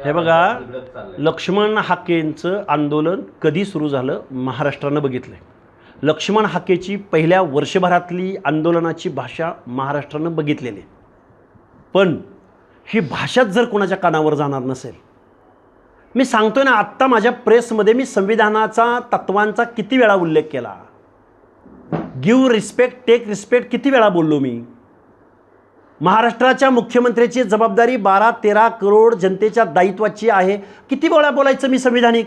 हे बघा, लक्ष्मण हाकेंचं आंदोलन कधी सुरू झालं महाराष्ट्रानं बघितलंय. लक्ष्मण हाकेची पहिल्या वर्षभरातली आंदोलनाची भाषा महाराष्ट्रानं बघितलेली. पण ही भाषाच जर कोणाच्या कानावर जाणार नसेल, मी सांगतोय ना, आत्ता माझ्या प्रेसमध्ये मी संविधानाचा तत्वांचा किती वेळा उल्लेख केला. गिव्ह रिस्पेक्ट, टेक रिस्पेक्ट किती वेळा बोललो मी. महाराष्ट्राच्या मुख्यमंत्र्याची जबाबदारी 12-13 करोड जनतेच्या दायित्वाची आहे. किती वेळा बोलायचं मी संविधानिक.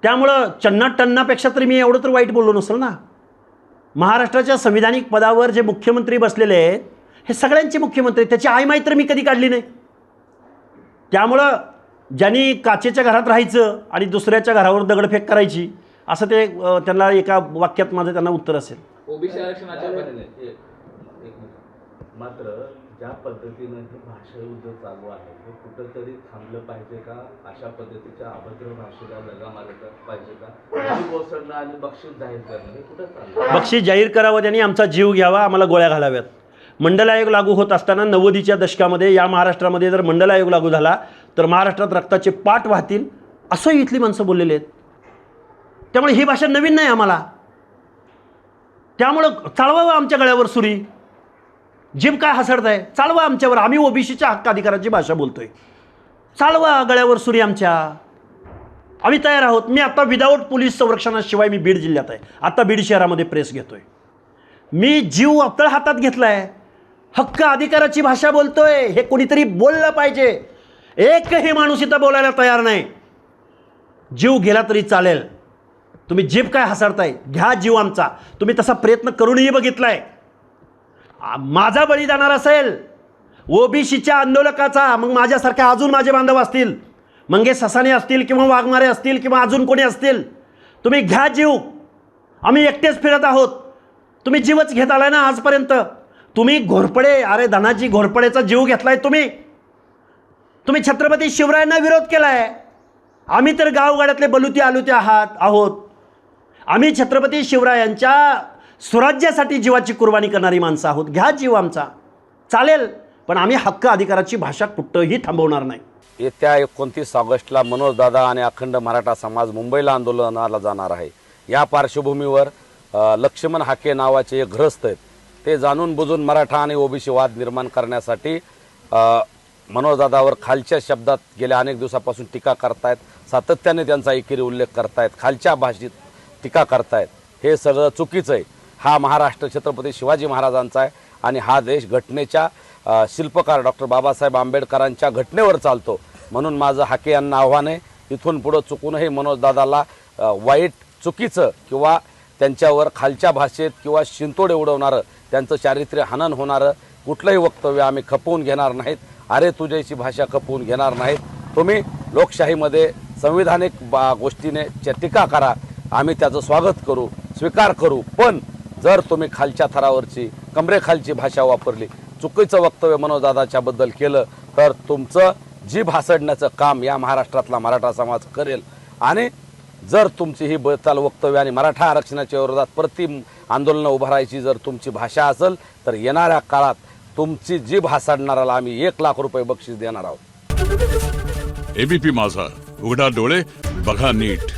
त्यामुळं टन्नापेक्षा तरी मी एवढं तर वाईट बोललो नसेल ना. महाराष्ट्राच्या संविधानिक पदावर जे मुख्यमंत्री बसलेले आहेत हे सगळ्यांचे मुख्यमंत्री, त्याची आयमाई तर मी कधी काढली नाही. त्यामुळं ज्यांनी काचेच्या घरात राहायचं आणि दुसऱ्याच्या घरावर दगडफेक करायची, असं ते त्यांना एका वाक्यात माझं त्यांना उत्तर असेल. ओबीसी आरक्षणाच्या मात्र ज्या पद्धतीनं हे भाषा युद्ध चालू आहे हे कुठंतरी थांबलं पाहिजे का? अशा पद्धतीच्या अभद्र भाषेला लगा मारला पाहिजे का? कोसळणं आणि बक्षीस जाहीर करणं हे कुठं चाललं? बक्षीस जाहीर करावं, त्यांनी आमचा जीव घ्यावा, आम्हाला गोळ्या घालाव्यात. मंडल आयोग लागू होत असताना 90च्या दशकामध्ये या महाराष्ट्रामध्ये जर मंडल आयोग लागू झाला तर महाराष्ट्रात रक्ताचे पाट वाहतील, असं इथली माणसं बोललेले आहेत. त्यामुळे ही भाषा नवीन नाही आम्हाला. त्यामुळं चालवावं आमच्या गळ्यावर सुरी. जीभ काय हसडताय, चालवा आमच्यावर. आम्ही ओबीसीच्या हक्क अधिकाराची भाषा बोलतोय. चालवा गळ्यावर सुरी आमच्या. आम्ही तयार आहोत. मी आता विदाऊट पोलीस संरक्षणाशिवाय मी बीड जिल्ह्यात आहे. आता बीड शहरामध्ये प्रेस घेतोय. मी जीव आपल्या हातात घेतलाय. हक्क अधिकाराची भाषा बोलतोय. हे कोणीतरी बोललं पाहिजे. एकही माणूस इथं बोलायला तयार नाही. जीव गेला तरी चालेल. तुम्ही जीभ काय हसडताय, घ्या जीव आमचा. तुम्ही तसा प्रयत्न करूनही बघितलाय. माझा बळी जाणार असेल ओबीसीच्या आंदोलकाचा, मग माझ्यासारख्या अजून माझे बांधव असतील, मंगेश ससाने असतील किंवा वाघमारे असतील किंवा अजून कोणी असतील, तुम्ही घ्या जीव. आम्ही एकटेच फिरत आहोत. तुम्ही जीवच घेत आलाय ना आजपर्यंत. तुम्ही घोरपडे, अरे धनाजी घोरपडेचा जीव घेतलाय तुम्ही. तुम्ही छत्रपती शिवरायांना विरोध केलाय. आम्ही तर गावगाड्यातले बलुते आलुते आहोत. आम्ही छत्रपती शिवरायांच्या स्वराज्यासाठी जीवाची कुर्बानी करणारी माणसं आहोत. घ्या जीव आमचा, चालेल. पण आम्ही हक्क अधिकाराची भाषा कुठंही थांबवणार नाही. येत्या 29 ऑगस्टला मनोजदादा आणि अखंड मराठा समाज मुंबईला आंदोलनाला जाणार आहे. या पार्श्वभूमीवर लक्ष्मण हाके नावाचे एक ग्रस्त आहेत, ते जाणून बुजून मराठा आणि ओबीसी वाद निर्माण करण्यासाठी मनोजदादावर खालच्या शब्दात गेल्या अनेक दिवसापासून टीका करतायत. सातत्याने त्यांचा एकेरी उल्लेख करतायत, खालच्या भाषेत टीका करतायत. हे सगळं चुकीचं आहे. हा महाराष्ट्र छत्रपती शिवाजी महाराजांचा आहे आणि हा देश घटनेच्या शिल्पकार डॉक्टर बाबासाहेब आंबेडकरांच्या घटनेवर चालतो. म्हणून माझं हाके यांना आव्हान आहे, इथून पुढं चुकूनही मनोजदादाला वाईट, चुकीचं किंवा त्यांच्यावर खालच्या भाषेत किंवा शिंतोडे उडवणारं, त्यांचं चारित्र्य हनन होणारं कुठलंही वक्तव्य आम्ही खपवून घेणार नाहीत. अरे तुझ्याची भाषा खपवून घेणार नाहीत. तुम्ही लोकशाहीमध्ये संविधानिक गोष्टीने टीका करा, आम्ही त्याचं स्वागत करू, स्वीकार करू. पण जर तुम्ही खालच्या थरावरची, कमरेखालची भाषा वापरली, चुकीचं वक्तव्य मनोजदादाच्या बद्दल केलं तर तुमचं जीभ हासडण्याचं काम या महाराष्ट्रातला मराठा समाज करेल. आणि जर तुमची ही बेताल वक्तव्य आणि मराठा आरक्षणाच्या विरोधात प्रति आंदोलनं उभारायची जर तुमची भाषा असेल तर येणाऱ्या काळात तुमची जीभ हासडणाऱ्याला आम्ही 1 लाख रुपये बक्षीस देणार आहोत. एबीपी माझा, उघडा डोळे बघा नीट.